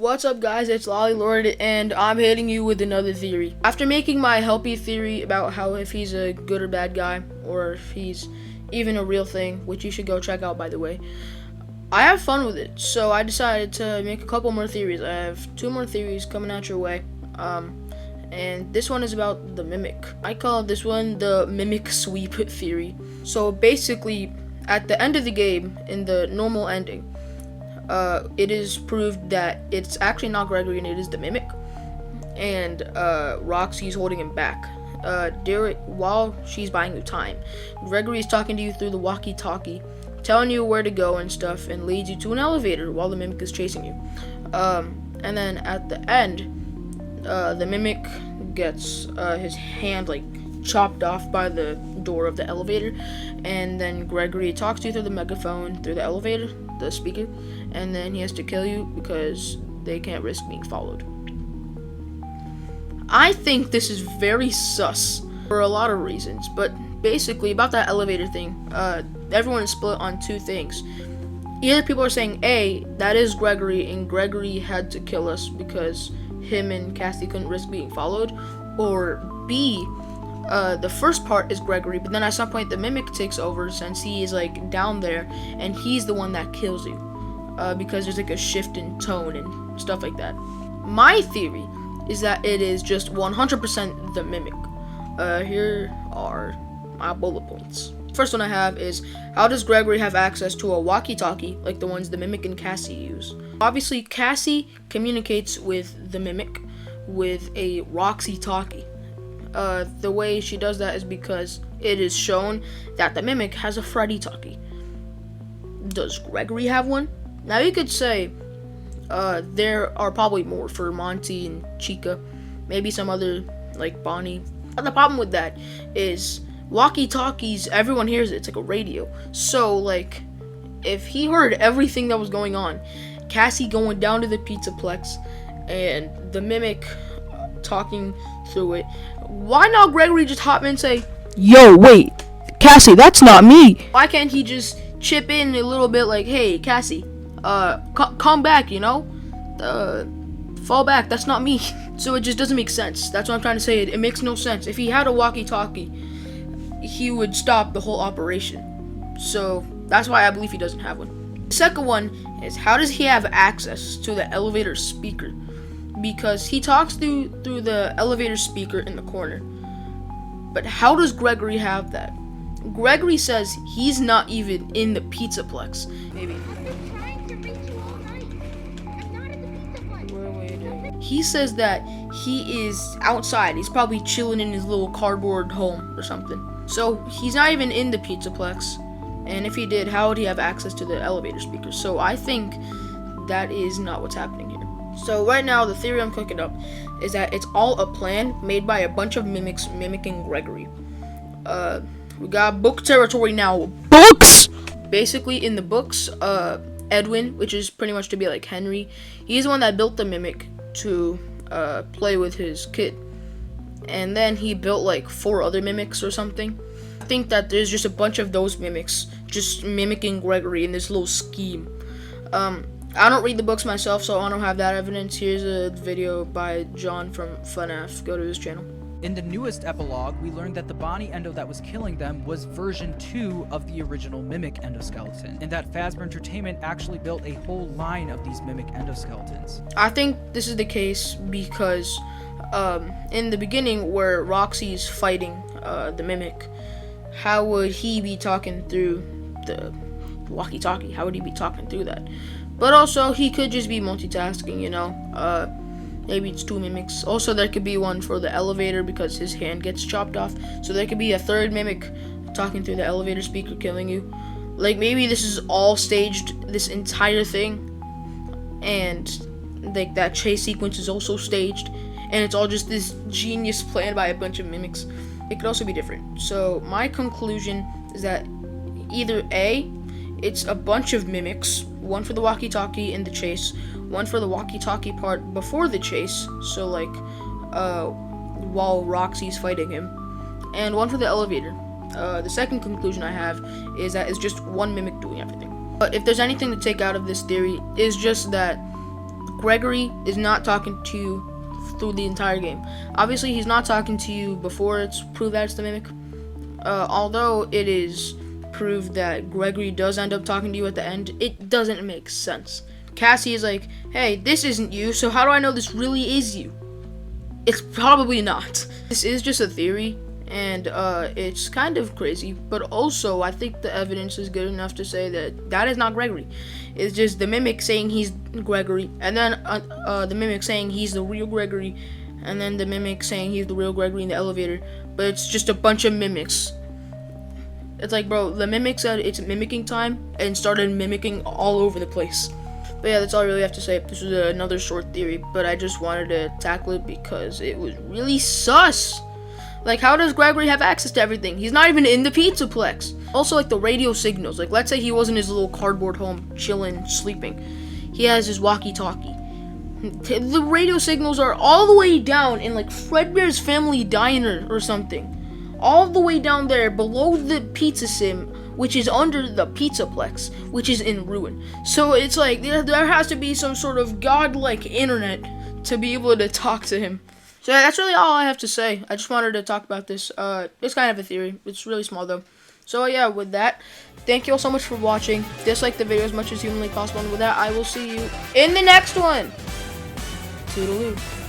What's up, guys? It's Lolly Lord, and I'm hitting you with another theory. After making my Helpy theory about how if he's a good or bad guy, or if he's even a real thing, which you should go check out, by the way, I have fun with it, so I decided to make a couple more theories. I have 2 more theories coming at your way, and this one is about the Mimic. I call this one the Mimic Sweep theory. So basically, at the end of the game, in the normal ending, it is proved that it's actually not Gregory and it is the Mimic, and Roxy's holding him back. While she's buying you time, Gregory's talking to you through the walkie-talkie, telling you where to go and stuff, and leads you to an elevator while the Mimic is chasing you. And then at the end, the Mimic gets his hand chopped off by the door of the elevator, and then Gregory talks to you through the megaphone through the elevator, the speaker, and then he has to kill you because they can't risk being followed. I think this is very sus for a lot of reasons, but basically about that elevator thing, everyone is split on 2 things. Either people are saying A, that is Gregory and Gregory had to kill us because him and Cassie couldn't risk being followed, or B, the first part is Gregory, but then at some point the Mimic takes over since he is down there and he's the one that kills you, because there's a shift in tone and stuff like that. My theory is that it is just 100% the Mimic. Here are my bullet points. First one I have is, how does Gregory have access to a walkie-talkie like the ones the Mimic and Cassie use? Obviously, Cassie communicates with the Mimic with a Roxy-talkie. The way she does that is because it is shown that the Mimic has a Freddy-talkie. Does Gregory have one? Now you could say there are probably more for Monty and Chica, maybe some other like Bonnie. But the problem with that is walkie-talkies, everyone hears it. It's like a radio. So if he heard everything that was going on, Cassie going down to the Pizzaplex and the Mimic talking through it, why not Gregory just hop in and say, "Yo, wait, Cassie, that's not me"? Why can't he just chip in a little bit like, "Hey, Cassie, come back, fall back, that's not me"? So it just doesn't make sense. That's what I'm trying to say. It makes no sense. If he had a walkie-talkie, he would stop the whole operation. So that's why I believe he doesn't have one. The second one is, how does he have access to the elevator speaker? Because he talks through the elevator speaker in the corner. But how does Gregory have that? Gregory says he's not even in the Pizzaplex. Maybe. He says that he is outside. He's probably chilling in his little cardboard home or something. So he's not even in the Pizzaplex. And if he did, how would he have access to the elevator speaker? So I think that is not what's happening here. So right now, the theory I'm cooking up is that it's all a plan made by a bunch of mimics mimicking Gregory. We got book territory now. Books! Basically, in the books, Edwin, which is pretty much to be like Henry, he's the one that built the Mimic to play with his kid. And then he built 4 other Mimics or something. I think that there's just a bunch of those Mimics just mimicking Gregory in this little scheme. I don't read the books myself, so I don't have that evidence. Here's a video by John from FNAF. Go to his channel. In the newest epilogue, we learned that the Bonnie Endo that was killing them was version 2 of the original Mimic endoskeleton, and that Fazbear Entertainment actually built a whole line of these Mimic endoskeletons. I think this is the case because in the beginning where Roxy's fighting the Mimic, how would he be talking through the walkie-talkie? How would he be talking through that? But also, he could just be multitasking, maybe it's 2 Mimics. Also, there could be one for the elevator because his hand gets chopped off. So there could be a 3rd Mimic talking through the elevator speaker, killing you. Maybe this is all staged, this entire thing. And, that chase sequence is also staged. And it's all just this genius plan by a bunch of Mimics. It could also be different. So, my conclusion is that either A, it's a bunch of Mimics, one for the walkie-talkie in the chase, one for the walkie-talkie part before the chase, so while Roxy's fighting him, and one for the elevator. The second conclusion I have is that it's just one Mimic doing everything. But if there's anything to take out of this theory, is just that Gregory is not talking to you through the entire game. Obviously, he's not talking to you before it's proved that it's the mimic. Although it is proved that Gregory does end up talking to you at the end, it doesn't make sense. Cassie is like, hey, this isn't you, so how do I know this really is you? It's probably not. This is just a theory, and it's kind of crazy, but also I think the evidence is good enough to say that that is not Gregory. It's just the mimic saying he's Gregory, and then the mimic saying he's the real Gregory, and then the mimic saying he's the real Gregory in the elevator, but it's just a bunch of mimics. It's like, bro, the mimic said it's mimicking time and started mimicking all over the place. But yeah, that's all I really have to say. This was another short theory, but I just wanted to tackle it because it was really sus. Like, how does Gregory have access to everything? He's not even in the Pizzaplex. Also, like, the radio signals. Like, let's say he was in his little cardboard home, chilling, sleeping. He has his walkie-talkie. The radio signals are all the way down in, like, Fredbear's Family Diner or something. All the way down there, below the pizza sim, which is under the Pizzaplex, which is in ruin. So it's like, there has to be some sort of godlike internet to be able to talk to him. So yeah, that's really all I have to say. I just wanted to talk about this. It's kind of a theory. It's really small though. So yeah, with that, thank you all so much for watching. Dislike the video as much as humanly possible. And with that, I will see you in the next one. Toodaloo.